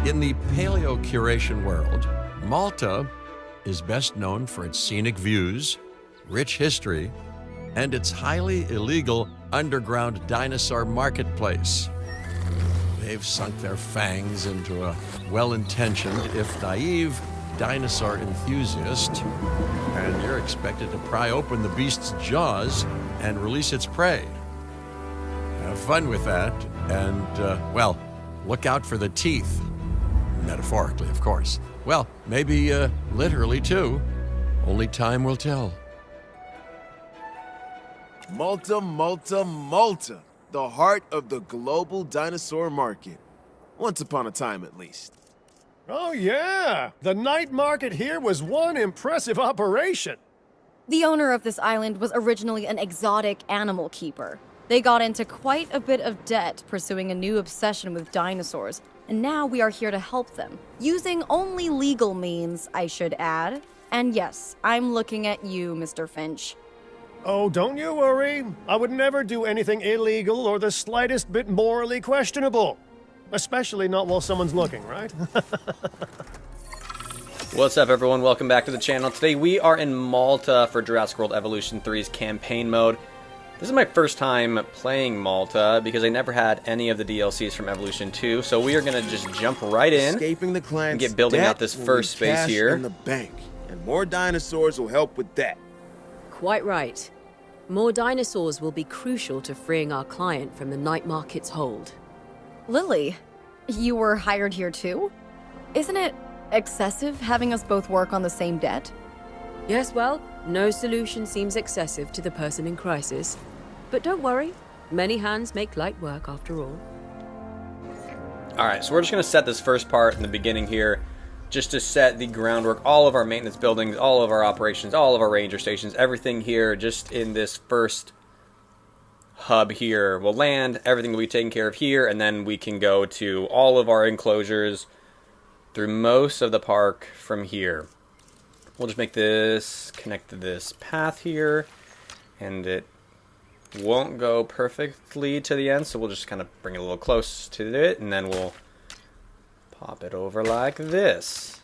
In the paleo-curation world, Malta is best known for its scenic views, rich history, and its highly illegal underground dinosaur marketplace. They've sunk their fangs into a well-intentioned, if naive, dinosaur enthusiast, and you're expected to pry open the beast's jaws and release its prey. Have fun with that, and, well, look out for the teeth. Metaphorically, of course. Well, maybe literally, too. Only time will tell. Malta, Malta, Malta. The heart of the global dinosaur market. Once upon a time, at least. Oh, yeah. The night market here was one impressive operation. The owner of this island was originally an exotic animal keeper. They got into quite a bit of debt pursuing a new obsession with dinosaurs, and now we are here to help them. Using only legal means, I should add. And yes, I'm looking at you, Mr. Finch. Oh, don't you worry. I would never do anything illegal or the slightest bit morally questionable. Especially not while someone's looking, right? What's up, everyone? Welcome back to the channel. Today we are in Malta for Jurassic World Evolution 3's campaign mode. This is my first time playing Malta because I never had any of the DLCs from Evolution 2, so we are going to just jump right in and get building out this first space here. In the bank, and more dinosaurs will help with that. Quite right. More dinosaurs will be crucial to freeing our client from the night market's hold. Lily, you were hired here too? Isn't it excessive having us both work on the same debt? Yes, well, no solution seems excessive to the person in crisis. But don't worry, many hands make light work after all. Alright, so we're just going to set this first part in the beginning here, just to set the groundwork, all of our maintenance buildings, all of our operations, all of our ranger stations, everything here just in this first hub here will land, everything will be taken care of here, and then we can go to all of our enclosures through most of the park from here. We'll just make this connect to this path here, and it won't go perfectly to the end, so we'll just kind of bring it a little close to it, and then we'll pop it over like this.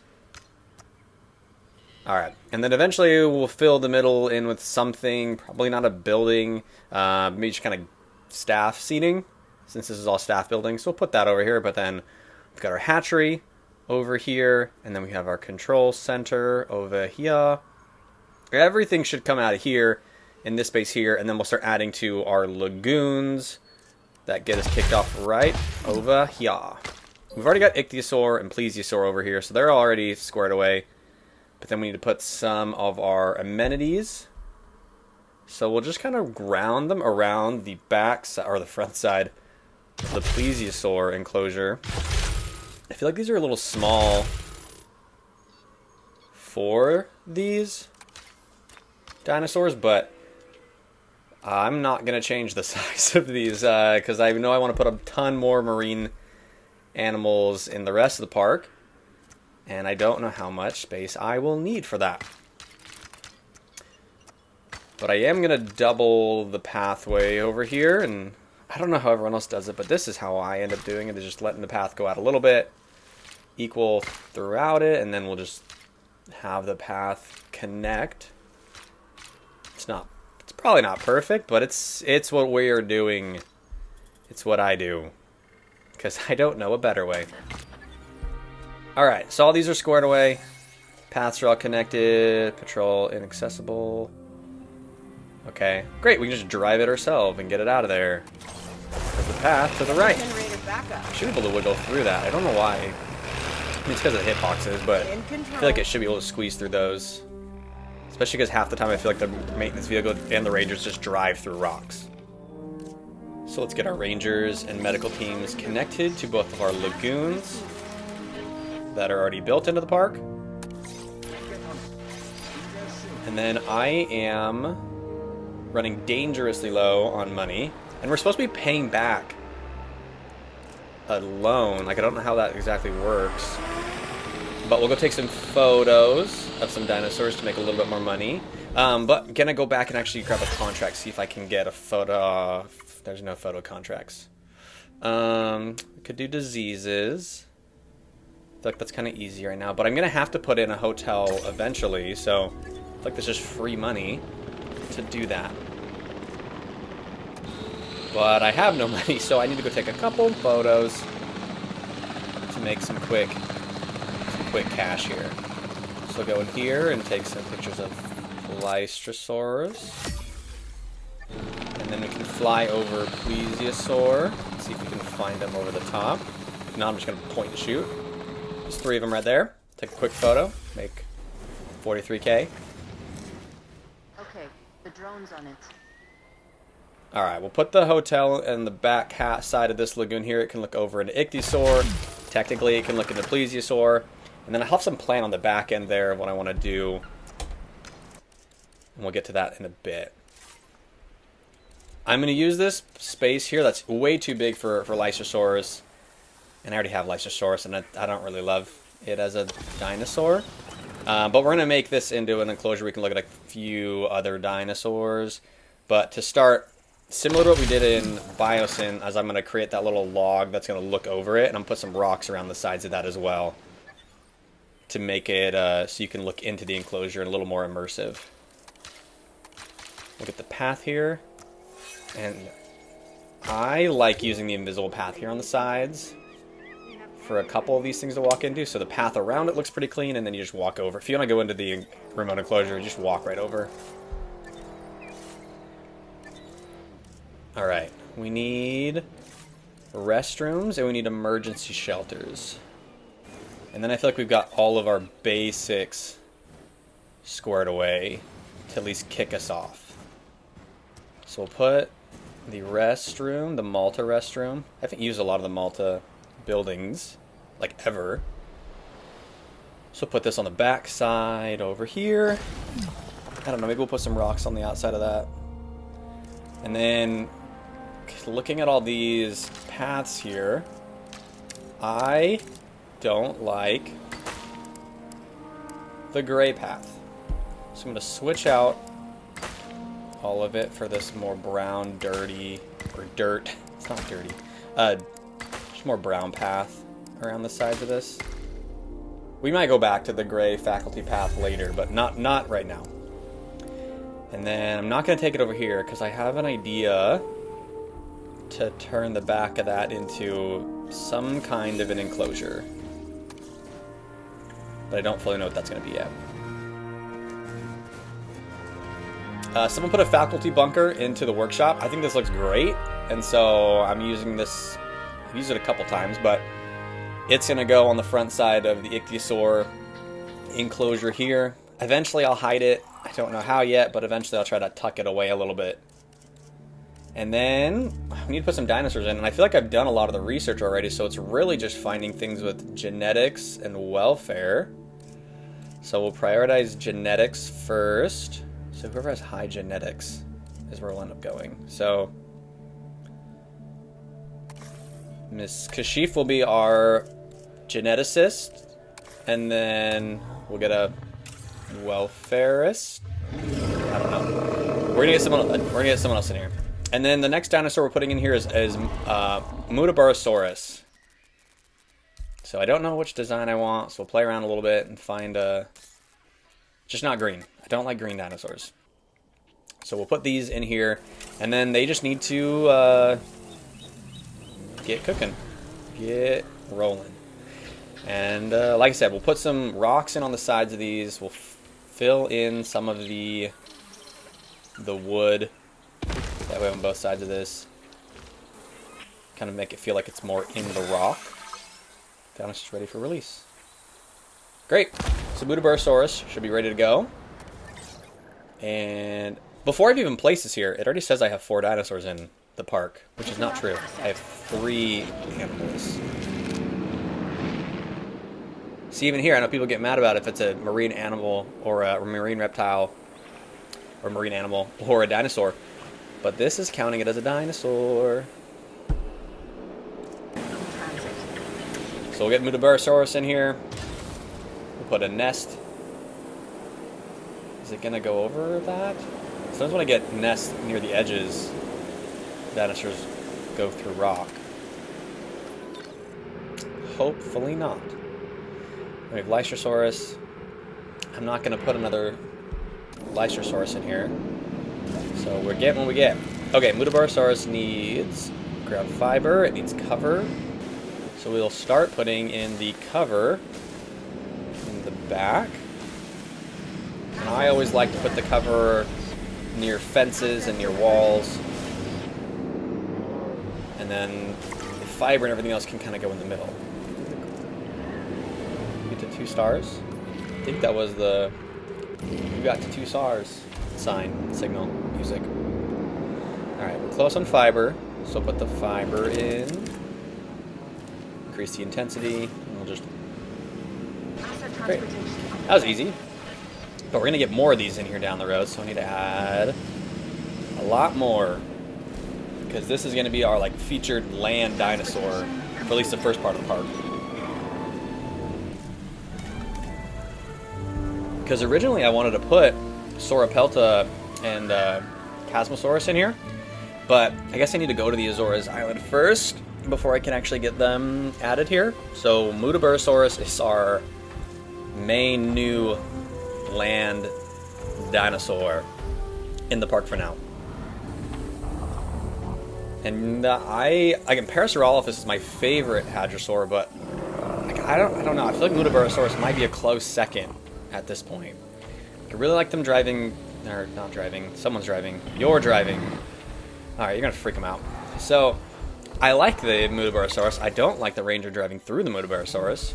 Alright, and then eventually we'll fill the middle in with something, probably not a building, maybe just kind of staff seating, since this is all staff buildings, so we'll put that over here, but then we've got our hatchery over here, and then we have our control center over here. Everything should come out of here, in this space here, and then we'll start adding to our lagoons that get us kicked off right over here. We've already got ichthyosaur and plesiosaur over here, so they're already squared away. But then we need to put some of our amenities. So we'll just kind of ground them around the back side, or the front side of the plesiosaur enclosure. I feel like these are a little small for these dinosaurs, but I'm not going to change the size of these because I know I want to put a ton more marine animals in the rest of the park, and I don't know how much space I will need for that. But I am going to double the pathway over here, and I don't know how everyone else does it, but this is how I end up doing it, is just letting the path go out a little bit, equal throughout it, and then we'll just have the path connect. It's probably not perfect, but it's what we are doing. It's what I do, because I don't know a better way. Alright, so all these are squared away. Paths are all connected. Patrol inaccessible. Okay, great. We can just drive it ourselves and get it out of there. There's the path to the right. I should be able to wiggle through that. I don't know why. I mean, it's because of the hitboxes, but I feel like it should be able to squeeze through those. Especially because half the time I feel like the maintenance vehicle and the rangers just drive through rocks. So let's get our rangers and medical teams connected to both of our lagoons that are already built into the park. And then I am running dangerously low on money. And we're supposed to be paying back a loan. Like, I don't know how that exactly works. But we'll go take some photos of some dinosaurs to make a little bit more money. But gonna go back and actually grab a contract, see if I can get a photo. There's no photo contracts. Could do diseases. feel like that's kind of easy right now, but I'm gonna have to put in a hotel eventually, so I feel like there's just free money to do that. But I have no money, so I need to go take a couple photos to make some quick cash here. So go in here and take some pictures of Lystrosaurus. And then we can fly over Plesiosaur. See if we can find them over the top. If not, I'm just going to point and shoot. There's 3 of them right there. Take a quick photo. Make 43K. Okay, the drone's on it. Alright, we'll put the hotel in the back side of this lagoon here. It can look over into Ichthyosaur. Technically, it can look into Plesiosaur. And then I have some plan on the back end there of what I want to do. And we'll get to that in a bit. I'm going to use this space here that's way too big for Lystrosaurus. And I already have Lystrosaurus, and I don't really love it as a dinosaur. But we're going to make this into an enclosure. We can look at a few other dinosaurs. But to start, similar to what we did in Biosyn, as I'm going to create that little log that's going to look over it. And I'm going to put some rocks around the sides of that as well, to make it so you can look into the enclosure and a little more immersive. Look at the path here. And I like using the invisible path here on the sides for a couple of these things to walk into. So the path around it looks pretty clean, and then you just walk over. If you want to go into the remote enclosure, you just walk right over. Alright, we need restrooms and we need emergency shelters. And then I feel like we've got all of our basics squared away to at least kick us off. So we'll put the restroom, the Malta restroom. I haven't used a lot of the Malta buildings, like ever. So put this on the back side over here. I don't know, maybe we'll put some rocks on the outside of that. And then, looking at all these paths here, I don't like the gray path. So I'm going to switch out all of it for this more brown, dirty, or dirt. It's not dirty. Just more brown path around the sides of this. We might go back to the gray faculty path later, but not right now. And then I'm not going to take it over here because I have an idea to turn the back of that into some kind of an enclosure. But I don't fully know what that's going to be yet. Someone put a faculty bunker into the workshop. I think this looks great, and so I'm using this. I've used it a couple times, but it's going to go on the front side of the Ichthyosaur enclosure here. Eventually I'll hide it. I don't know how yet, but eventually I'll try to tuck it away a little bit. And then we need to put some dinosaurs in, and I feel like I've done a lot of the research already, so it's really just finding things with genetics and welfare. So we'll prioritize genetics first. So whoever has high genetics is where we'll end up going. So Miss Kashif will be our geneticist, and then we'll get a welfarist. I don't know. We're gonna get someone else in here. And then the next dinosaur we're putting in here is Muttaburrasaurus. So I don't know which design I want, so we'll play around a little bit and find just not green. I don't like green dinosaurs. So we'll put these in here, and then they just need to get cooking, get rolling. And like I said, we'll put some rocks in on the sides of these. We'll fill in some of the wood that we have on both sides of this. Kind of make it feel like it's more in the rock. Now it's just ready for release. Great. So Muttaburrasaurus should be ready to go. And before I've even placed this here, it already says I have 4 dinosaurs in the park, which is not true. I have 3 animals. See, even here, I know people get mad about if it's a marine animal or a marine reptile or marine animal or a dinosaur. But this is counting it as a dinosaur. So we'll get Muttaburrasaurus in here. We'll put a nest. Is it going to go over that? Sometimes when I get nests near the edges, dinosaurs go through rock. Hopefully not. We have Lycosaurus. I'm not going to put another Lycosaurus in here. So we're getting what we get. Okay, Muttaburrasaurus needs ground fiber. It needs cover. So we'll start putting in the cover in the back. And I always like to put the cover near fences and near walls. And then the fiber and everything else can kind of go in the middle. Get to 2 stars. I think that was the "you got to 2 stars" sign, signal, music. Alright, we're close on fiber, so put the fiber in. Increase the intensity, and we'll just... Great. That was easy. But we're going to get more of these in here down the road, so I need to add a lot more. Because this is going to be our like featured land dinosaur, for at least the first part of the park. Because originally I wanted to put Sauropelta and Chasmosaurus in here, but I guess I need to go to the Azores Island first before I can actually get them added here. So Muttaburrasaurus is our main new land dinosaur in the park for now. And Parasaurolophus is my favorite hadrosaur, but like, I don't know. I feel like Muttaburrasaurus might be a close second at this point. I really like them driving, or not driving, someone's driving, you're driving. Alright, you're gonna freak them out. So, I like the Muttaburrasaurus. I don't like the Ranger driving through the Muttaburrasaurus.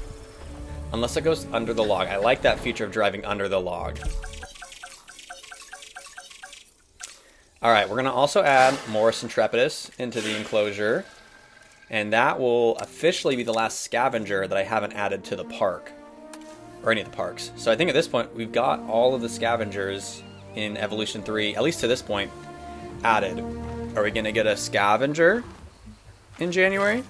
Unless it goes under the log. I like that feature of driving under the log. Alright, we're gonna also add Morris Intrepidus into the enclosure. And that will officially be the last scavenger that I haven't added to the park. Or any of the parks. So I think at this point we've got all of the scavengers in Evolution 3, at least to this point, added. Are we going to get a scavenger in January?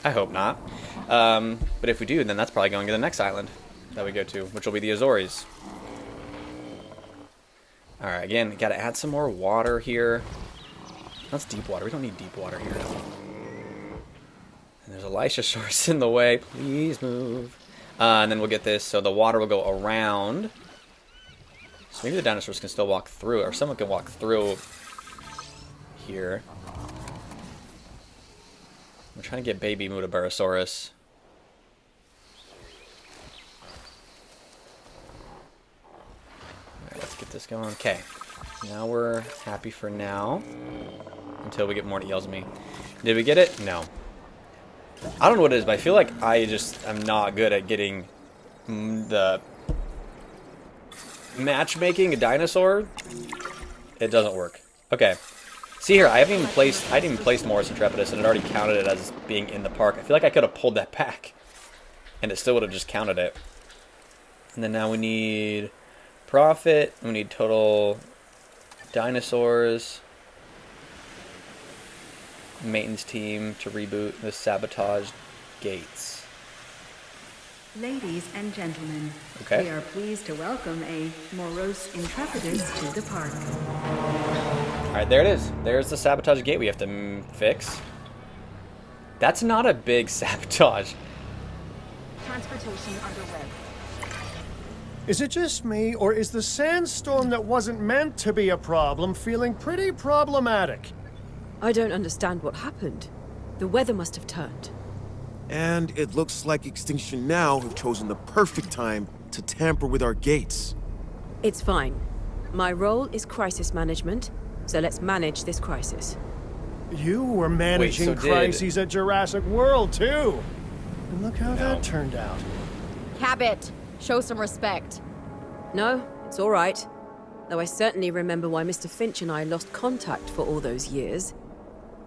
I hope not. But if we do, then that's probably going to the next island that we go to, which will be the Azores. Alright, again, got to add some more water here. That's deep water. We don't need deep water here. And there's a Lycosaurus in the way. Please move. And then we'll get this, so the water will go around. So maybe the dinosaurs can still walk through, or someone can walk through here. I'm trying to get baby Muttaburrasaurus. Alright, let's get this going. Okay. Now we're happy for now. Until we get more that yells at me. Did we get it? No. I don't know what it is, but I feel like I just am not good at getting the matchmaking a dinosaur. It doesn't work. Okay. See here, I didn't even place Morris Intrepidus, and it already counted it as being in the park. I feel like I could have pulled that back, and it still would have just counted it. And then now we need profit. We need total dinosaurs. Maintenance team to reboot the sabotaged gates. Ladies and gentlemen, Okay. we are pleased to welcome a Morose Intrepidus to the park. Alright, there it is. There's the sabotage gate we have to fix. That's not a big sabotage. Transportation underway. Is it just me, or is the sandstorm that wasn't meant to be a problem feeling pretty problematic? I don't understand what happened. The weather must have turned. And it looks like Extinction Now have chosen the perfect time to tamper with our gates. It's fine. My role is crisis management, so let's manage this crisis. You were managing so crises at Jurassic World, too. And look how No. that turned out. Cabot, show some respect. No, it's all right. Though I certainly remember why Mr. Finch and I lost contact for all those years.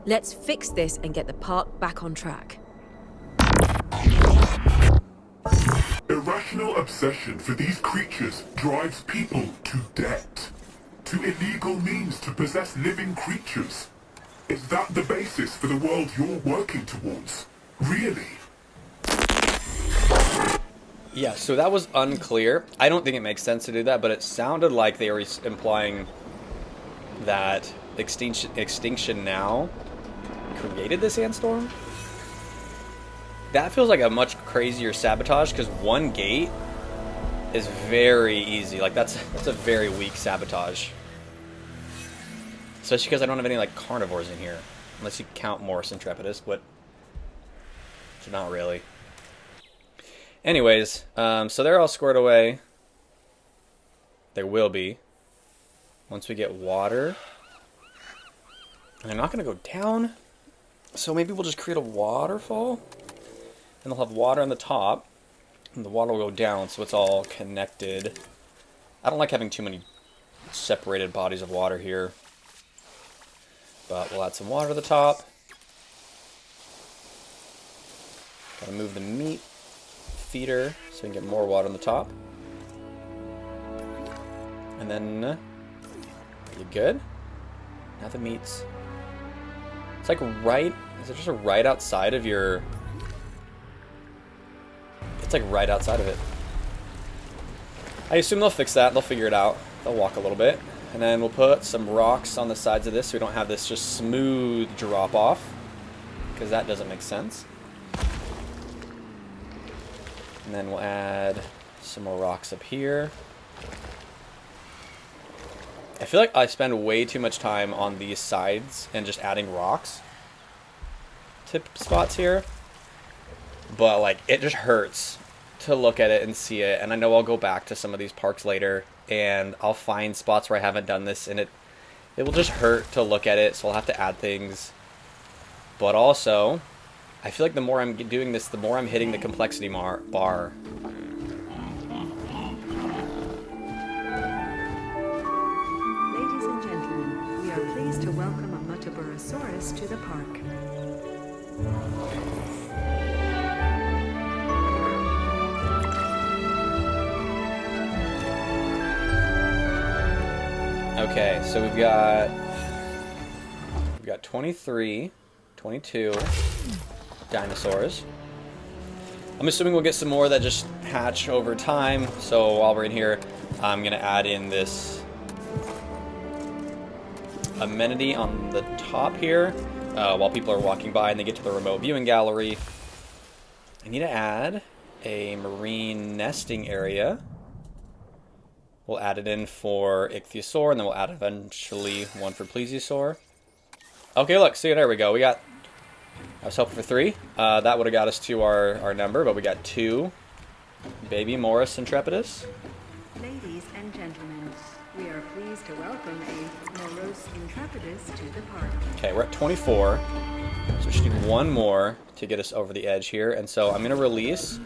Let's fix this and get the park back on track. Irrational obsession for these creatures drives people to debt, to illegal means to possess living creatures. Is that the basis for the world you're working towards? Really? Yeah, so that was unclear. I don't think it makes sense to do that, but it sounded like they were implying that Extinction Now created the sandstorm. that feels like a much crazier sabotage because one gate is very easy. Like that's a very weak sabotage. Especially because I don't have any like carnivores in here. Unless you count Morris Intrepidus, but not really. Anyways, so they're all squared away. They will be. Once we get water. And they're not going to go down. So maybe we'll just create a waterfall. And they'll have water on the top. And the water will go down so it's all connected. I don't like having too many separated bodies of water here. But we'll add some water to the top. Gotta move the meat feeder so we can get more water on the top. And then, you good? Now the meat's... It's like right... Is it just right outside of your... It's like right outside of it. I assume they'll fix that. They'll figure it out. They'll walk a little bit. And then we'll put some rocks on the sides of this so we don't have this just smooth drop off. Because that doesn't make sense. And then we'll add some more rocks up here. I feel like I spend way too much time on these sides and just adding rocks to spots here. But like it just hurts to look at it and see it. And I know I'll go back to some of these parks later and I'll find spots where I haven't done this and it will just hurt to look at it, so I'll have to add things. But also, I feel like the more I'm doing this, the more I'm hitting the complexity bar. Ladies and gentlemen, we are pleased to welcome a Metriacanthosaurus to the park. Okay, so we've got 23, 22 dinosaurs. I'm assuming we'll get some more that just hatch over time. So while we're in here, I'm gonna add in this amenity on the top here while people are walking by and they get to the remote viewing gallery. I need to add a marine nesting area. We'll add it in for Ichthyosaur, and then we'll add eventually one for Plesiosaur. Okay, look, see, there we go. We got, I was hoping for 3. That would have got us to our number, but we got 2 baby Morris Intrepidus. Ladies and gentlemen, we are pleased to welcome a Morose Intrepidus to the park. Okay, we're at 24. So we just need one more to get us over the edge here. And so I'm going to release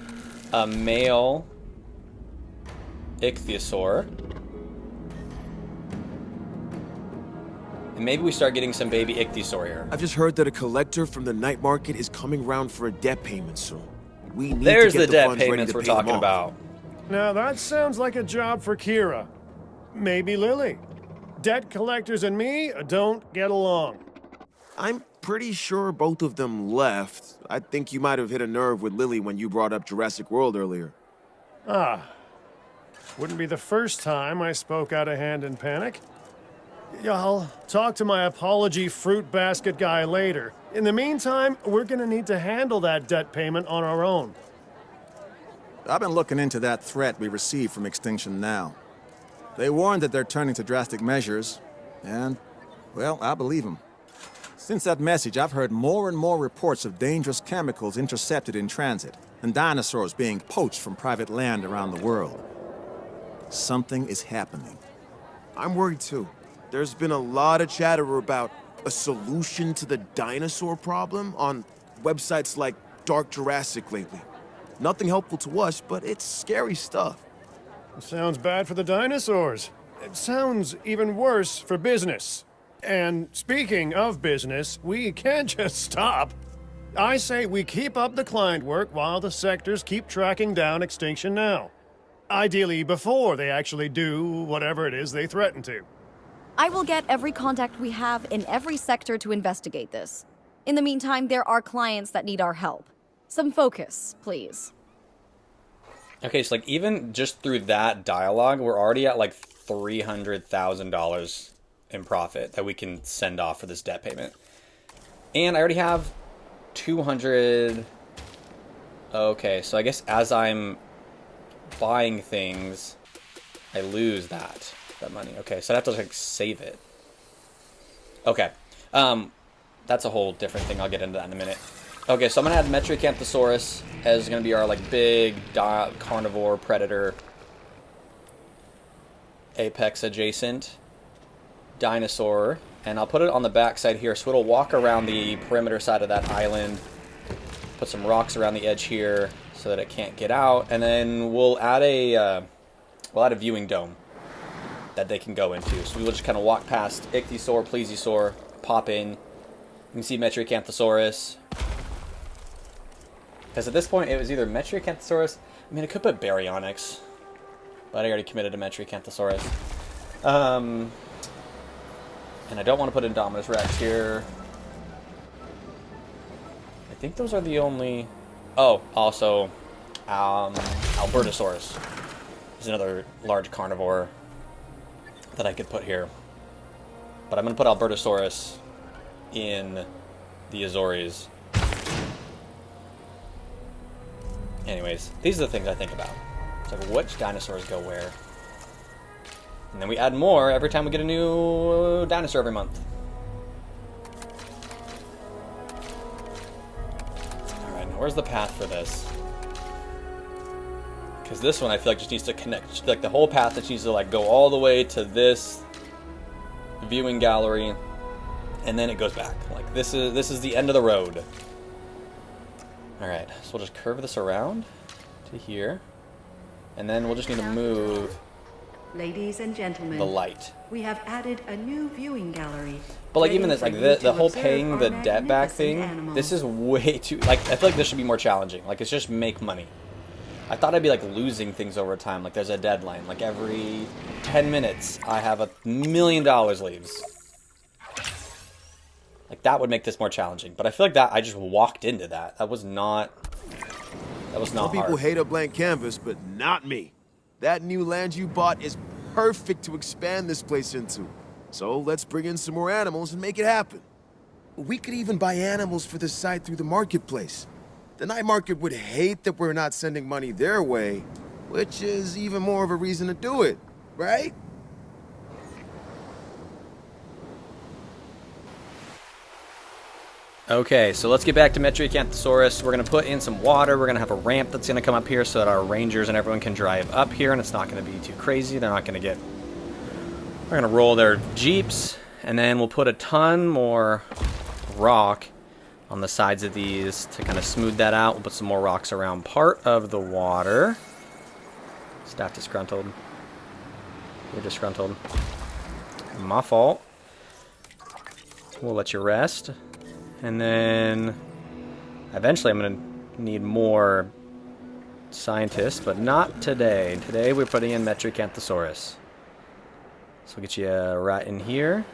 a male Ichthyosaur. And maybe we start getting some baby Ichthyosaur here. I've just heard that a collector from the night market is coming round for a debt payment soon. We need There's to get the debt funds ready payments to we're pay them talking off. about. Now that sounds like a job for Kira. Maybe Lily. Debt collectors and me don't get along. I'm pretty sure both of them left. I think you might have hit a nerve with Lily when you brought up Jurassic World earlier. Ah. Wouldn't be the first time I spoke out of hand in panic. Yeah, I'll talk to my apology fruit basket guy later. In the meantime, we're gonna need to handle that debt payment on our own. I've been looking into that threat we received from Extinction Now. They warned that they're turning to drastic measures, and, well, I believe them. Since that message, I've heard more and more reports of dangerous chemicals intercepted in transit, and dinosaurs being poached from private land around the world. Something is happening. I'm worried too. There's been a lot of chatter about a solution to the dinosaur problem on websites like Dark Jurassic lately. Nothing helpful to us, but it's scary stuff. It sounds bad for the dinosaurs. It sounds even worse for business. And speaking of business, we can't just stop. I say we keep up the client work while the sectors keep tracking down Extinction Now. Ideally before they actually do whatever it is they threaten to. I will get every contact we have in every sector to investigate this. In the meantime, there are clients that need our help. Some focus, please. Okay, so like even just through that dialogue, we're already at like $300,000 in profit that we can send off for this debt payment. And I already have 200 Okay, so I guess as I'm buying things, I lose that money. Okay, so I have to like save it. Okay, that's a whole different thing. I'll get into that in a minute. Okay, so I'm gonna add Metriacanthosaurus as gonna be our like big carnivore predator, apex adjacent dinosaur, and I'll put it on the back side here, so it'll walk around the perimeter side of that island. Put some rocks around the edge here so that it can't get out, and then we'll add a viewing dome that they can go into. So we will just kind of walk past Ichthyosaur, Plesiosaur, pop in. You can see Metriacanthosaurus. Because at this point it was either Metriacanthosaurus. I mean, I could put Baryonyx, but I already committed to Metriacanthosaurus. And I don't want to put Indominus Rex here. I think those are the only... Oh, also, Albertosaurus is another large carnivore that I could put here. But I'm going to put Albertosaurus in the Azores. Anyways, these are the things I think about. So which dinosaurs go where? And then we add more every time we get a new dinosaur every month. Where's the path for this? Because this one I feel like just needs to connect. Like the whole path that needs to like go all the way to this viewing gallery, and then it goes back. Like this is the end of the road. All right, so we'll just curve this around to here, and then we'll just need to move. Ladies and gentlemen, the light. We have added a new viewing gallery. But like even this, like the whole paying the debt back thing, this is way too, like I feel like this should be more challenging. Like it's just make money. I thought I'd be like losing things over time. Like there's a deadline. Like every 10 minutes I have $1 million leaves. Like that would make this more challenging. But I feel like that I just walked into that. That was not Some people hard. hate a blank canvas, but not me. That new land you bought is perfect to expand this place into. So let's bring in some more animals and make it happen. We could even buy animals for the site through the marketplace. The night market would hate that we're not sending money their way, which is even more of a reason to do it, right? Okay, so let's get back to Metriacanthosaurus. We're going to put in some water. We're going to have a ramp that's going to come up here so that our rangers and everyone can drive up here, and it's not going to be too crazy. They're not going to get... We're going to roll their jeeps, and then we'll put a ton more rock on the sides of these to kind of smooth that out. We'll put some more rocks around part of the water. Staff disgruntled. You're disgruntled. My fault. We'll let you rest. And then eventually I'm going to need more scientists, but not today. Today we're putting in Metriacanthosaurus. So we'll get you right in here.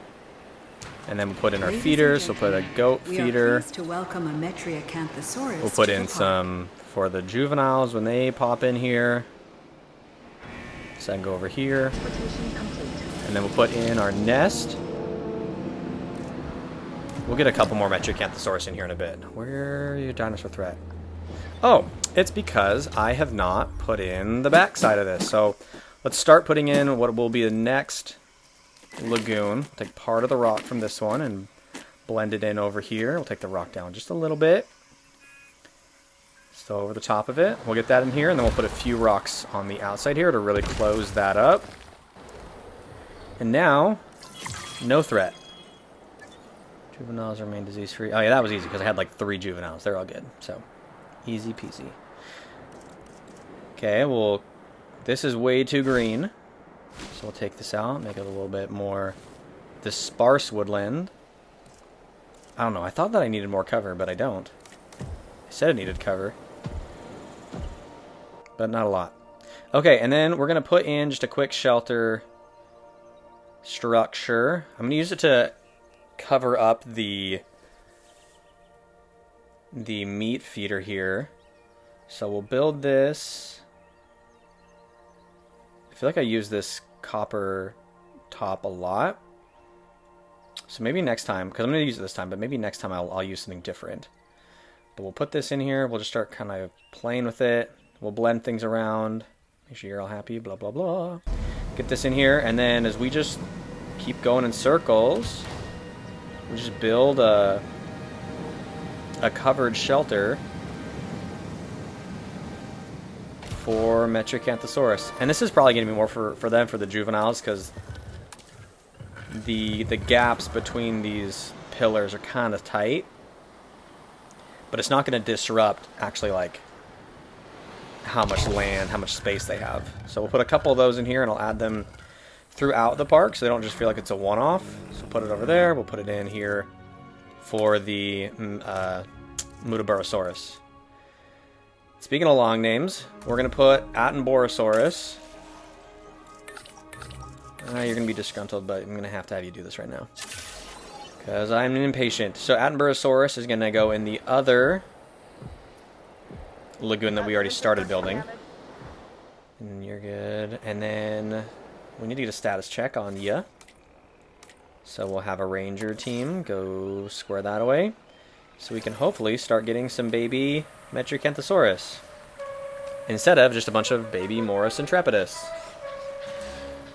And then we'll put in our feeders. So we'll put a goat feeder. We are pleased to welcome a Metriacanthosaurus. We'll put in some for the juveniles when they pop in here. So I can go over here. And then we'll put in our nest. We'll get a couple more Metriacanthosaurus in here in a bit. Where are your dinosaur threat? Oh, it's because I have not put in the back side of this. So let's start putting in what will be the next lagoon. We'll take part of the rock from this one and blend it in over here. We'll take the rock down just a little bit. So over the top of it. We'll get that in here, and then we'll put a few rocks on the outside here to really close that up. And now, no threat. Juveniles remain disease-free. Oh yeah, that was easy because I had like 3 juveniles. They're all good. So, easy peasy. Okay, well, this is way too green. So we'll take this out, make it a little bit more the sparse woodland. I don't know. I thought that I needed more cover, but I don't. I said it needed cover. But not a lot. Okay, and then we're going to put in just a quick shelter structure. I'm going to use it to cover up the meat feeder here. So we'll build this. I feel like I use this copper top a lot. So maybe next time, because I'm going to use it this time, but maybe next time I'll use something different. But we'll put this in here. We'll just start kind of playing with it. We'll blend things around. Make sure you're all happy, blah, blah, blah. Get this in here, and then as we just keep going in circles, we just build a covered shelter for Metriacanthosaurus. And this is probably going to be more for them, for the juveniles, because the gaps between these pillars are kind of tight. But it's not going to disrupt, actually, like, how much land, how much space they have. So we'll put a couple of those in here, and I'll add them throughout the park so they don't just feel like it's a one-off. So put it over there. We'll put it in here for the Muttaburrasaurus. Speaking of long names, we're going to put Attenborosaurus. You're going to be disgruntled, but I'm going to have you do this right now, because I'm impatient. So Attenborosaurus is going to go in the other lagoon that we already started building. And you're good. And then we need to get a status check on ya. So we'll have a ranger team go square that away, so we can hopefully start getting some baby Metriacanthosaurus instead of just a bunch of baby Morus Intrepidus.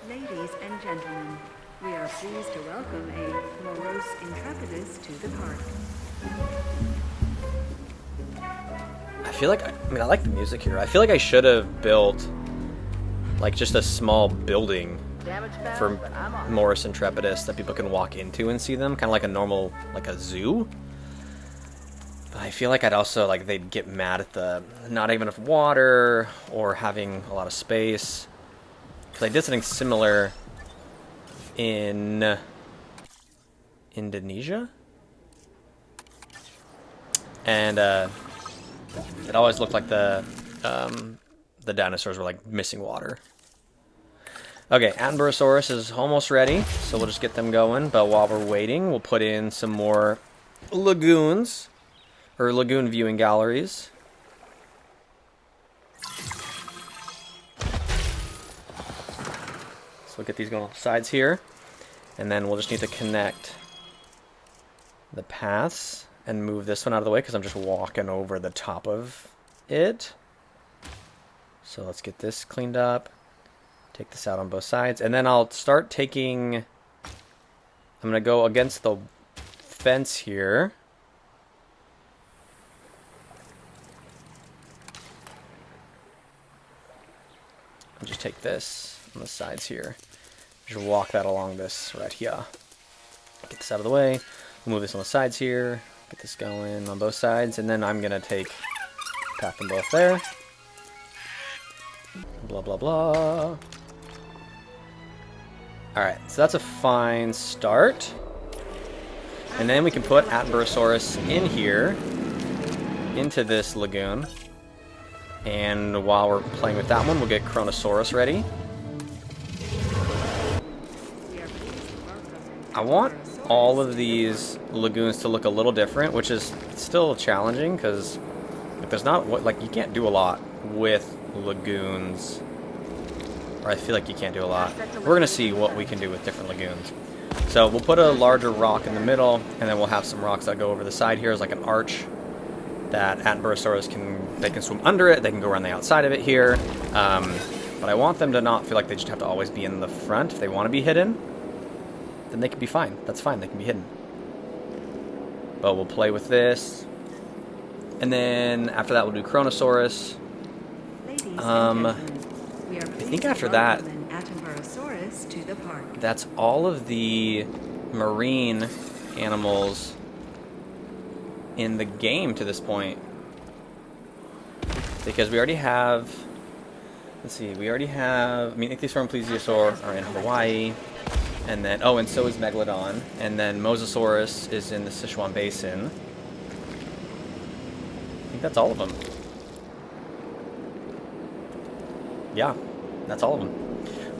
Ladies and gentlemen, we are pleased to welcome a Morose Intrepidus to the park. I feel like, I mean, I like the music here. I feel like I should have built like just a small building for Morus Intrepidus that people can walk into and see them, kind of like a normal, like a zoo. But I feel like I'd also, like, they'd get mad at the not having enough water or having a lot of space. Because I did something similar in Indonesia, and it always looked like the dinosaurs were like missing water. Okay, Attenborosaurus is almost ready, so we'll just get them going. But while we're waiting, we'll put in some more lagoons, or lagoon viewing galleries. So we'll get these going on the sides here, and then we'll just need to connect the paths and move this one out of the way because I'm just walking over the top of it. So let's get this cleaned up. Take this out on both sides, and then I'll start taking... I'm going to go against the fence here. And just take this on the sides here. Just walk that along this right here. Get this out of the way. Move this on the sides here. Get this going on both sides, and then I'm going to take path them both there. Blah, blah, blah. Alright, so that's a fine start. And then we can put Attenborosaurus in here, into this lagoon. And while we're playing with that one, we'll get Kronosaurus ready. I want all of these lagoons to look a little different, which is still challenging because there's not, like, you can't do a lot with lagoons. Or I feel like you can't do a lot. We're going to see what we can do with different lagoons. So we'll put a larger rock in the middle, and then we'll have some rocks that go over the side here as like an arch that Attenborosaurus can swim under it. They can go around the outside of it here. But I want them to not feel like they just have to always be in the front. If they want to be hidden, then they can be fine. That's fine. They can be hidden. But we'll play with this. And then after that, we'll do Kronosaurus. I think after that, that's all of the marine animals in the game to this point. Because we already have, let's see, we already have, I mean, Ichthyosaur and Plesiosaur are in Hawaii. And then, oh, and so is Megalodon. And then Mosasaurus is in the Sichuan Basin. I think that's all of them. Yeah, that's all of them.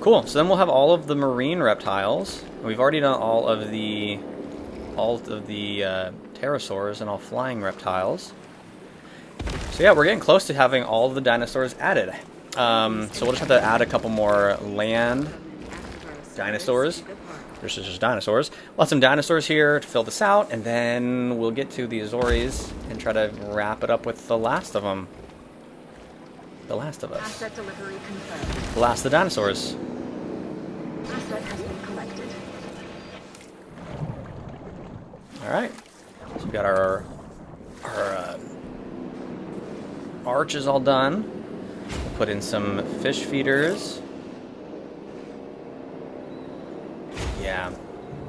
Cool, so then we'll have all of the marine reptiles. We've already done all of the pterosaurs and all flying reptiles. So yeah, we're getting close to having all of the dinosaurs added. So we'll just have to add a couple more land dinosaurs. There's just dinosaurs. We'll have some dinosaurs here to fill this out, and then we'll get to the Azores and try to wrap it up with the last of them. The Last of Us. Asset delivery confirmed. The last of the dinosaurs. Asset has been collected. Alright. So we've got our arches all done. We'll put in some fish feeders. Yeah.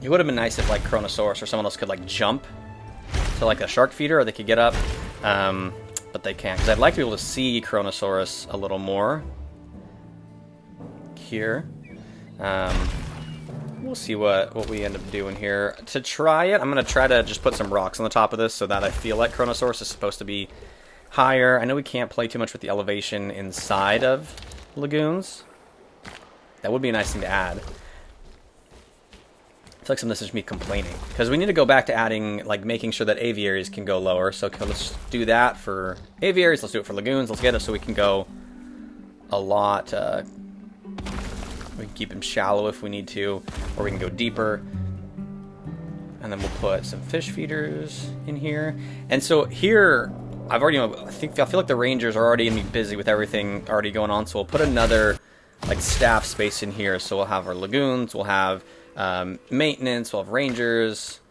It would have been nice if like Kronosaurus or someone else could like jump to like a shark feeder, or they could get up. But they can't, because I'd like to be able to see Kronosaurus a little more here. We'll see what we end up doing here. To try it, I'm going to try to just put some rocks on the top of this so that I feel like Kronosaurus is supposed to be higher. I know we can't play too much with the elevation inside of lagoons. That would be a nice thing to add. I feel like some of this is just me complaining, because we need to go back to adding, like, making sure that aviaries can go lower. So let's do that for aviaries. Let's do it for lagoons. Let's get it so we can go a lot. We can keep them shallow if we need to, or we can go deeper. And then we'll put some fish feeders in here. And so here, I've already, I feel like the rangers are already gonna be busy with everything already going on. So we'll put another like staff space in here. So we'll have our lagoons. We'll have maintenance, we'll have rangers,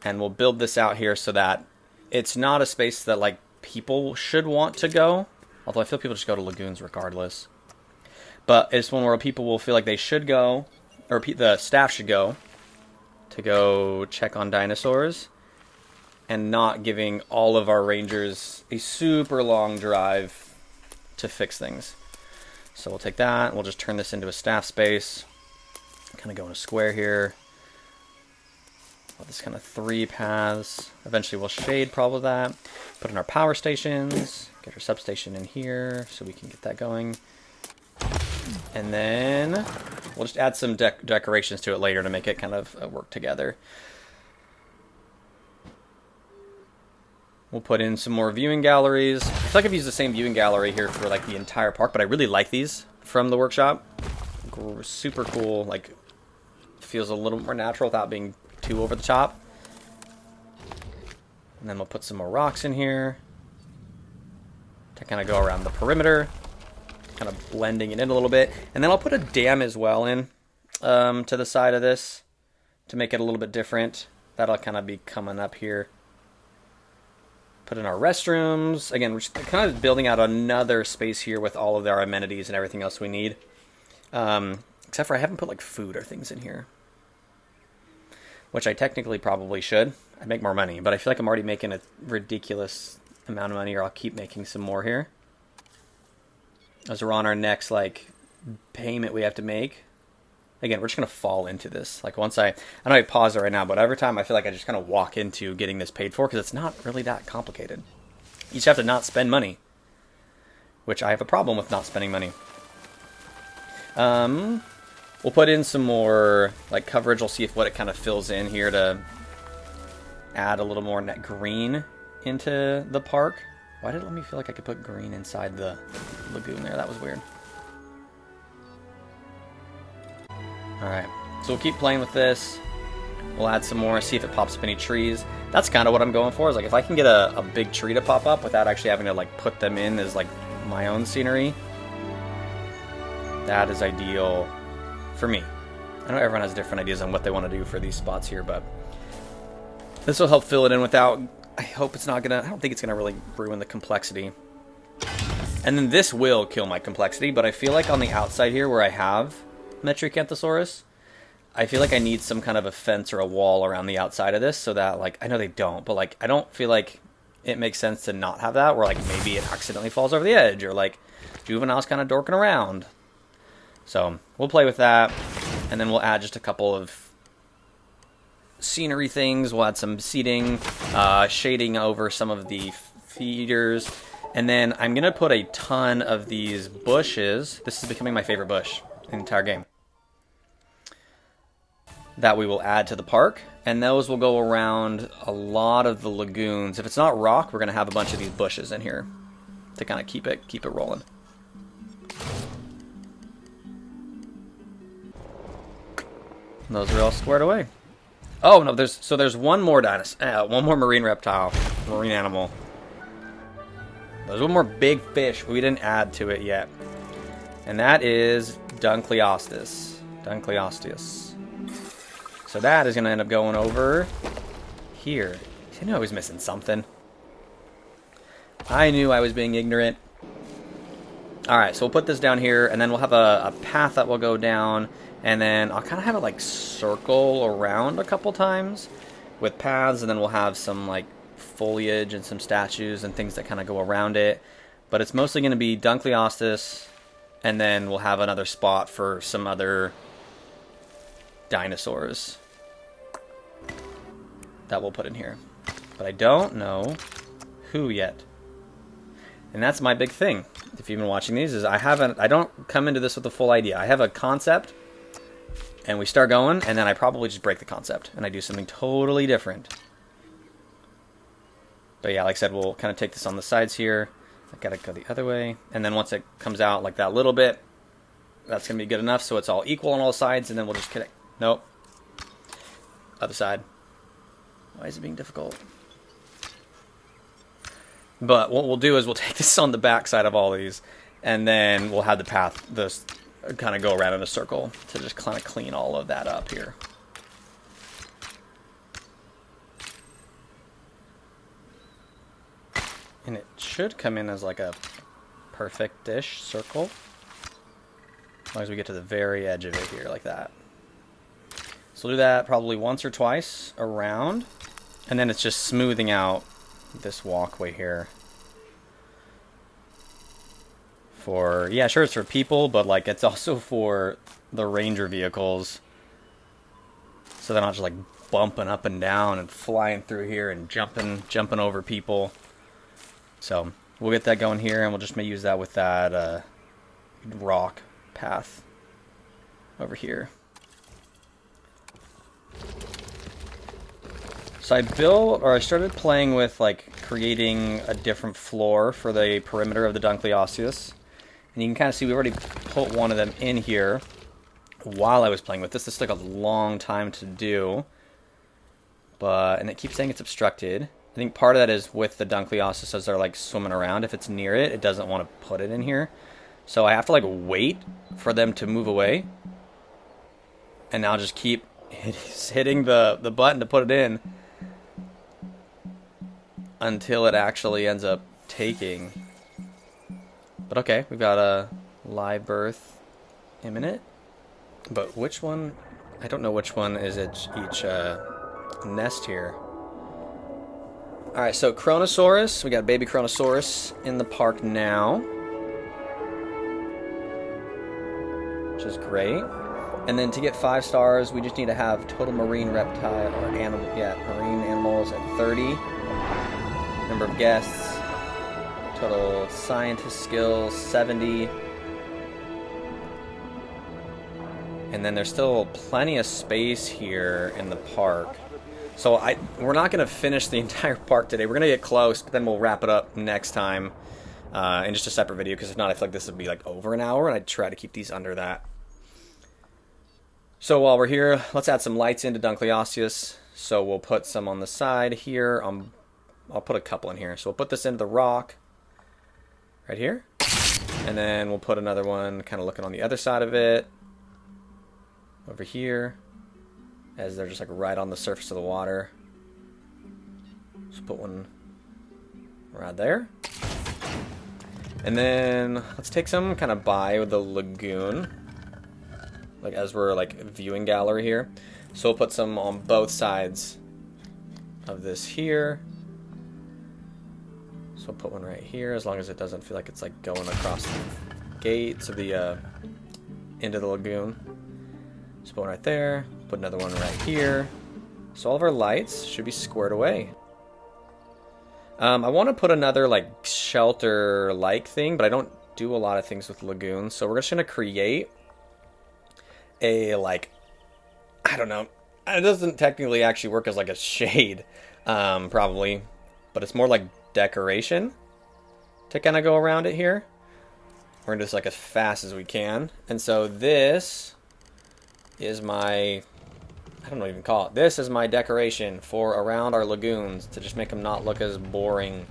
and we'll build this out here so that it's not a space that like people should want to go, although I feel people just go to lagoons regardless, but it's one where people will feel like they should go, or the staff should go to go check on dinosaurs, and not giving all of our rangers a super long drive to fix things. So we'll take that, and we'll just turn this into a staff space. Kind of go in a square here. Well, this kind of 3 paths. Eventually we'll shade probably that. Put in our power stations. Get our substation in here so we can get that going. And then we'll just add some decorations to it later to make it kind of work together. We'll put in some more viewing galleries. I feel like I've used the same viewing gallery here for like the entire park, but I really like these from the workshop. Super cool, like feels a little more natural without being too over the top. And then we'll put some more rocks in here to kind of go around the perimeter, kind of blending it in a little bit. And then I'll put a dam as well in to the side of this to make it a little bit different. That'll kind of be coming up here. Put in our restrooms. Again, we're just kind of building out another space here with all of our amenities and everything else we need. Except for I haven't put like food or things in here, which I technically probably should. I'd make more money, but I feel like I'm already making a ridiculous amount of money, or I'll keep making some more here. As we're on our next like payment we have to make. Again, we're just gonna fall into this. Like once I know I pause it right now, but every time I feel like I just kind of walk into getting this paid for, because it's not really that complicated. You just have to not spend money, which I have a problem with not spending money. We'll put in some more like coverage. We'll see if what it kind of fills in here to add a little more net green into the park. Why did it let me feel like I could put green inside the lagoon there? That was weird. Alright, so we'll keep playing with this. We'll add some more, see if it pops up any trees. That's kind of what I'm going for, is like if I can get a big tree to pop up without actually having to like put them in as like my own scenery, that is ideal for me. I know everyone has different ideas on what they want to do for these spots here, but this will help fill it in without, I hope it's not gonna, I don't think it's gonna really ruin the complexity. And then this will kill my complexity, but I feel like on the outside here where I have Metriacanthosaurus, I feel like I need some kind of a fence or a wall around the outside of this so that, like, I know they don't, but like I don't feel like it makes sense to not have that, where like maybe it accidentally falls over the edge, or like Juvenile's kind of dorking around. So we'll play with that, and then we'll add just a couple of scenery things. We'll add some seating, shading over some of the feeders, and then I'm gonna put a ton of these bushes. This is becoming my favorite bush in the entire game, that we will add to the park, and those will go around a lot of the lagoons. If it's not rock, we're gonna have a bunch of these bushes in here to kind of keep it rolling. those are all squared away. Oh no, there's one more dinosaur, one more marine reptile, marine animal. There's one more big fish we didn't add to it yet, and that is Dunkleosteus. So that is going to end up going over here. I knew I was missing something. I knew I was being ignorant. Alright, so we'll put this down here, and then we'll have a path that will go down, and then I'll kind of have it like circle around a couple times with paths, and then we'll have some like foliage and some statues and things that kind of go around it. But it's mostly going to be Dunkleosteus, and then we'll have another spot for some other dinosaurs that we'll put in here. But I don't know who yet. And that's my big thing. If you've been watching these, is I don't come into this with a full idea. I have a concept, and we start going, and then I probably just break the concept, and I do something totally different. But yeah, like I said, we'll kind of take this on the sides here. I've got to go the other way, and then once it comes out like that little bit, that's going to be good enough, so it's all equal on all sides, and then we'll just connect. Nope. Other side. Why is it being difficult? But what we'll do is we'll take this on the back side of all these, and then we'll have the path this kind of go around in a circle to just kind of clean all of that up here. And it should come in as like a perfect-ish circle, as long as we get to the very edge of it here like that. So we'll do that probably once or twice around, and then it's just smoothing out this walkway here. For, yeah, sure, it's for people, but like it's also for the ranger vehicles, so they're not just like bumping up and down and flying through here and jumping over people. So we'll get that going here, and we'll just use that with that rock path over here. So I started playing with like creating a different floor for the perimeter of the Dunkleosteus. And you can kind of see we already put one of them in here while I was playing with this. This took a long time to do. And it keeps saying it's obstructed. I think part of that is with the Dunkleosteus as they're like swimming around. If it's near it, it doesn't want to put it in here. So I have to like wait for them to move away. And now just keep hitting the button to put it in until it actually ends up taking. But okay, we've got a live birth imminent. But which one? I don't know which one is each nest here. Alright, so Chronosaurus. We got baby Chronosaurus in the park now, which is great. And then to get 5 stars, we just need to have total marine reptile or animal, marine animals at 30. Number of guests, total scientist skills 70. And then there's still plenty of space here in the park. So we're not going to finish the entire park today. We're going to get close, but then we'll wrap it up next time in just a separate video, because if not, I feel like this would be like over an hour, and I'd try to keep these under that. So while we're here, let's add some lights into Dunkleosteus. So we'll put some on the side here. I'll put a couple in here. So we'll put this into the rock right here. And then we'll put another one kind of looking on the other side of it over here, as they're just like right on the surface of the water. So put one right there. And then let's take some kind of by the lagoon, like as we're like viewing gallery here. So we'll put some on both sides of this here. So we'll put one right here, as long as it doesn't feel like it's like going across the gates of the into the lagoon. So put one right there, put another one right here. So all of our lights should be squared away. I want to put another like shelter-like thing, but I don't do a lot of things with lagoons. So we're just going to create a like, I don't know. It doesn't technically actually work as like a shade, probably, but it's more like decoration to kind of go around it here. We're going to do this like as fast as we can. And so this is my I don't even call it. This is my decoration for around our lagoons to just make them not look as boring.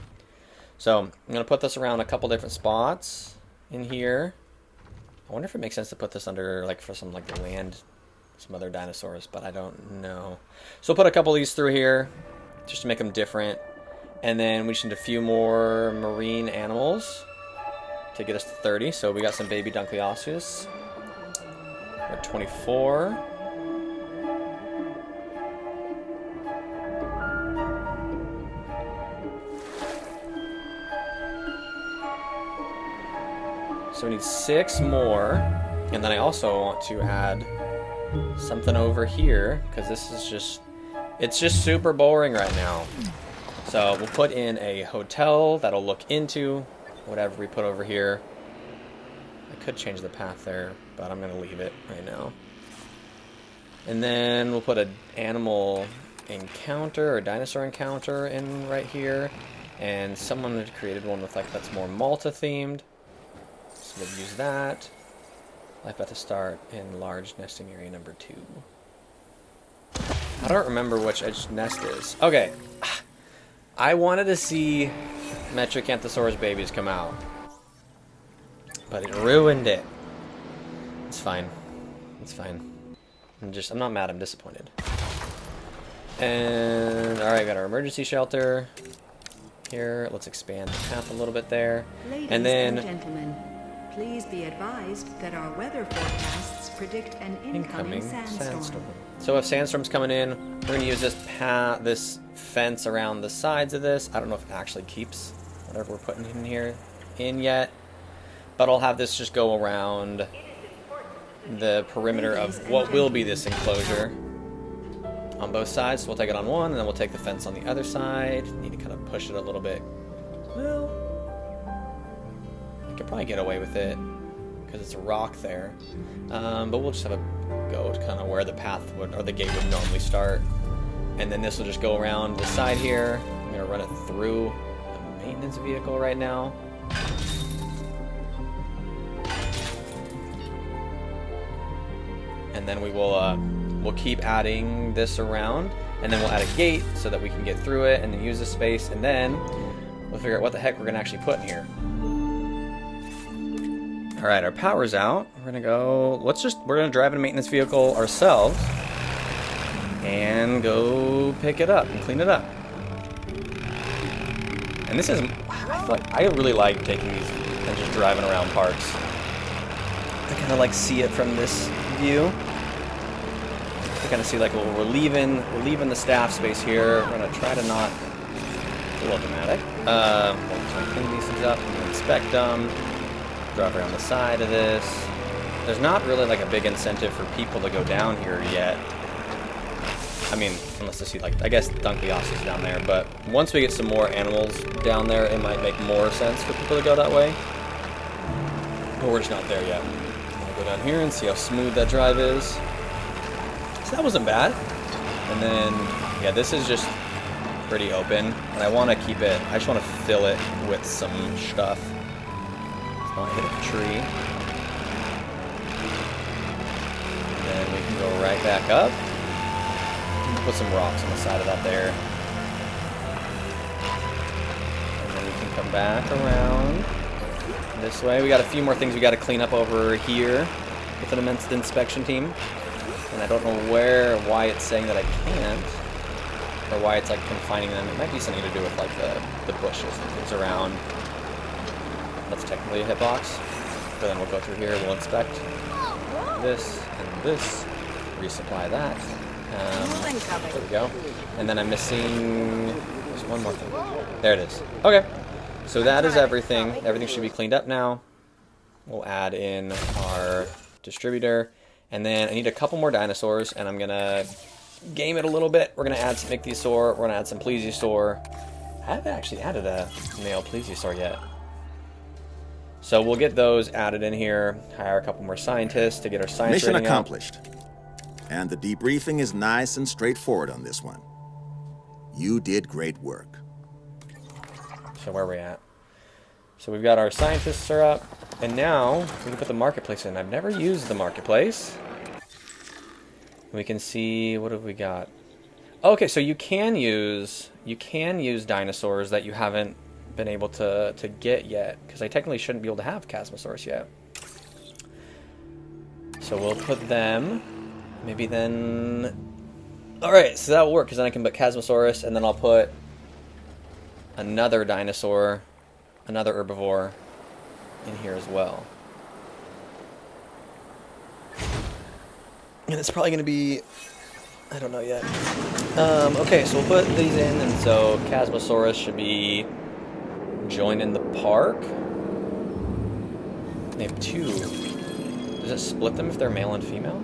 So I'm going to put this around a couple different spots in here. I wonder if it makes sense to put this under, like, for some, like, land, some other dinosaurs, but I don't know. So we'll put a couple of these through here just to make them different. And then we just need a few more marine animals to get us to 30. So we got some baby Dunkleosteus. We're at 24. So we need 6 more. And then I also want to add something over here, because this is just, it's just super boring right now. So we'll put in a hotel that'll look into whatever we put over here. I could change the path there, but I'm going to leave it right now. And then we'll put an animal encounter or dinosaur encounter in right here. And someone had created one with, like, that's more Malta themed. So we'll use that. Life about to start in large nesting area number 2. I don't remember which nest is. Okay. I wanted to see Metriacanthosaurus babies come out, but it ruined it. It's fine. It's fine. I'm not mad, I'm disappointed. And, alright, got our emergency shelter here. Let's expand the path a little bit there. Ladies and then, gentlemen, please be advised that our weather forecasts predict an incoming sandstorm. So if sandstorm's coming in, we're going to use this fence around the sides of this. I don't know if it actually keeps whatever we're putting in here in yet, but I'll have this just go around the perimeter of what will be this enclosure on both sides. So we'll take it on one, and then we'll take the fence on the other side. Need to kind of push it a little bit. Well, I could probably get away with it because it's a rock there, but we'll just have a go to kind of where the path would, or the gate would normally start. And then this will just go around the side here. I'm going to run it through a maintenance vehicle right now. And then we will we'll keep adding this around, and then we'll add a gate so that we can get through it and then use the space, and then we'll figure out what the heck we're going to actually put in here. Alright, our power's out. We're going to go, we're going to drive a maintenance vehicle ourselves and go pick it up and clean it up. And this is, I really like taking these and just driving around parks. I kind of like see it from this view. I kind of see, like, well, we're leaving the staff space here. We're going to try to not, it's a little dramatic. We'll try to clean these things up and inspect them. Drive around the side of this. There's not really, like, a big incentive for people to go down here yet. I mean, unless they see, like, I guess Dunkleosteus down there, but once we get some more animals down there, it might make more sense for people to go that way. But we're just not there yet. I'm gonna go down here and see how smooth that drive is. So that wasn't bad. And then, yeah, this is just pretty open, and I want to keep it, I just want to fill it with some stuff. Let's not hit a tree. And then we can go right back up. Put some rocks on the side of that there. And then we can come back around this way. We got a few more things we got to clean up over here with an immense inspection team. And I don't know why it's saying that I can't, or why it's, like, confining them. It might be something to do with, like, the bushes and things around. That's technically a hitbox. But then we'll go through here, we'll inspect this and this, resupply that. There we go. And then I'm missing, there's one more thing. There it is. Okay. So that is everything. Everything should be cleaned up now. We'll add in our distributor. And then I need a couple more dinosaurs, and I'm going to game it a little bit. We're going to add some ichthyosaur. We're going to add some plesiosaur. I haven't actually added a male plesiosaur yet. So we'll get those added in here. Hire a couple more scientists to get our science Mission rating accomplished. And the debriefing is nice and straightforward on this one. You did great work. So where are we at? So we've got our scientists are up, and now we can put the marketplace in. I've never used the marketplace. We can see, what have we got? Okay, so you can use dinosaurs that you haven't been able to get yet, because I technically shouldn't be able to have Chasmosaurus yet. So we'll put them, maybe then... Alright, so that'll work, because then I can put Chasmosaurus, and then I'll put another dinosaur, another herbivore, in here as well. And it's probably going to be... I don't know yet. Okay, so we'll put these in, and so Chasmosaurus should be joining the park. They have two. Does it split them if they're male and female?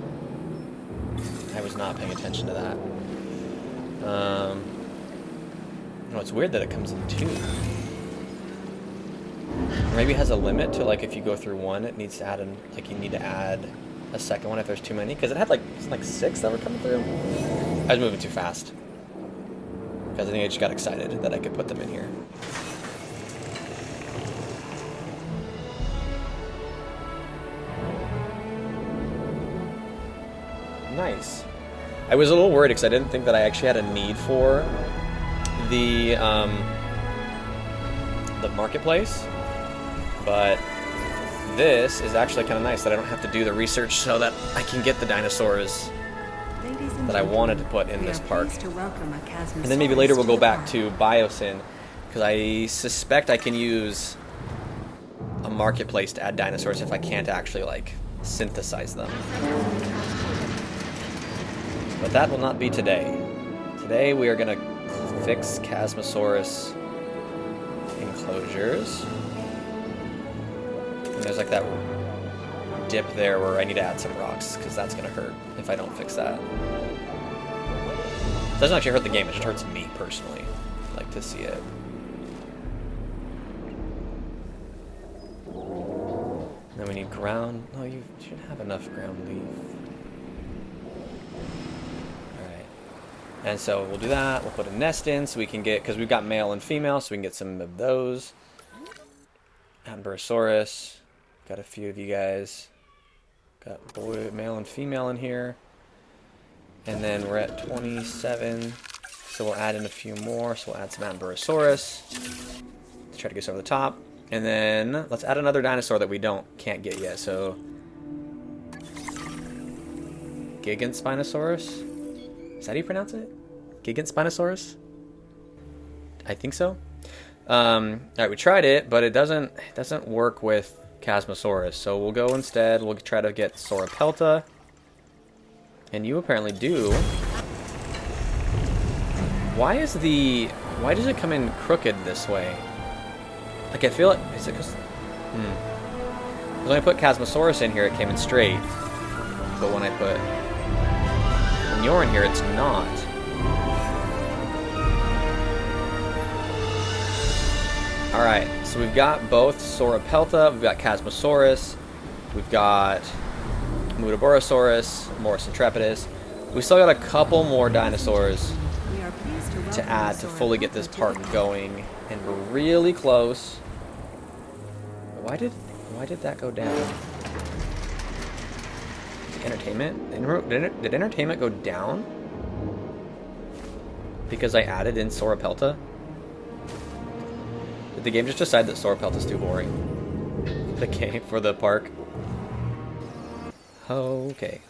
I was not paying attention to that. No, it's weird that it comes in two. Or maybe it has a limit to, like, if you go through one, it needs to add in, like, you need to add a second one if there's too many. Because it had, like, six that were coming through. I was moving too fast. Because I think I just got excited that I could put them in here. Nice. I was a little worried because I didn't think that I actually had a need for the marketplace, but this is actually kind of nice that I don't have to do the research so that I can get the dinosaurs that I wanted to put in this park. And then maybe later we'll go back to Biosyn, because I suspect I can use a marketplace to add dinosaurs if I can't actually, like, synthesize them. But that will not be today. Today we are going to fix Chasmosaurus enclosures. And there's like that dip there where I need to add some rocks, because that's going to hurt if I don't fix that. It doesn't actually hurt the game, it just hurts me personally. I like to see it. And then we need ground. No, you should have enough ground leaf. And so we'll do that. We'll put a nest in so we can get, because we've got male and female, so we can get some of those. Amberosaurus. Got a few of you guys. Got boy, male and female in here. And then we're at 27. So we'll add in a few more. So we'll add some Amberosaurus. Let's try to get over the top. And then let's add another dinosaur that we can't get yet. So Giganspinosaurus. Is that how you pronounce it? Giganspinosaurus? I think so. Alright, we tried it, but it doesn't work with Chasmosaurus. So we'll go instead, we'll try to get Sauropelta. And you apparently do. Why does it come in crooked this way? Like, I feel like, is it because... When I put Chasmosaurus in here, it came in straight. But when I put... When you're in here, it's not. Alright, so we've got both Sauropelta, we've got Chasmosaurus, we've got Mutaborosaurus, Morus intrepidus. We still got a couple more dinosaurs to add to fully get this part going, and we're really close. Why did that go down? Entertainment? Did entertainment go down? Because I added in Sauropelta? Did the game just decide that Sauropelta is too boring? The game for the park? Okay.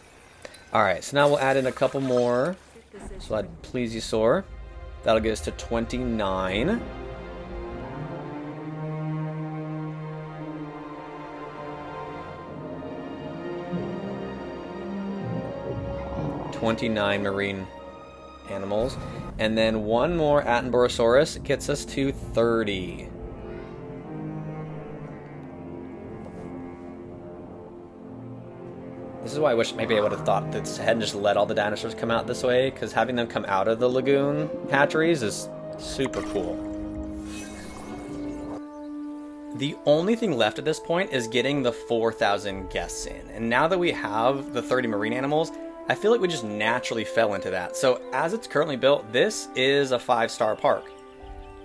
Alright, so now we'll add in a couple more. So I'll add Plesiosaur. That'll get us to 29. Marine animals, and then one more Attenborosaurus gets us to 30. This is why I wish maybe I would have thought this ahead and just let all the dinosaurs come out this way, because having them come out of the lagoon hatcheries is super cool. The only thing left at this point is getting the 4,000 guests in, and now that we have the 30 marine animals, I feel like we just naturally fell into that. So as it's currently built, this is a 5-star park.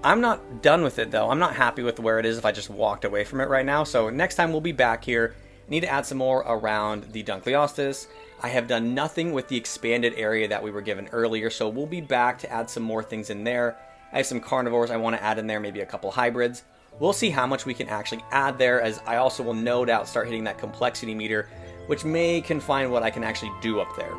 I'm not done with it though. I'm not happy with where it is if I just walked away from it right now. So next time we'll be back here. Need to add some more around the Dunkleosteus I have done nothing with the expanded area that we were given earlier, so we'll be back to add some more things in there. I have some carnivores I want to add in there, maybe a couple hybrids. We'll see how much we can actually add there, as I also will no doubt start hitting that complexity meter, which may confine what I can actually do up there.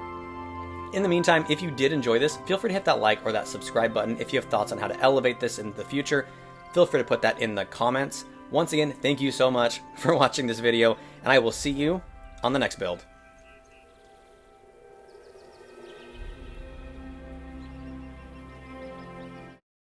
In the meantime, if you did enjoy this, feel free to hit that like or that subscribe button. If you have thoughts on how to elevate this in the future, feel free to put that in the comments. Once again, thank you so much for watching this video, and I will see you on the next build.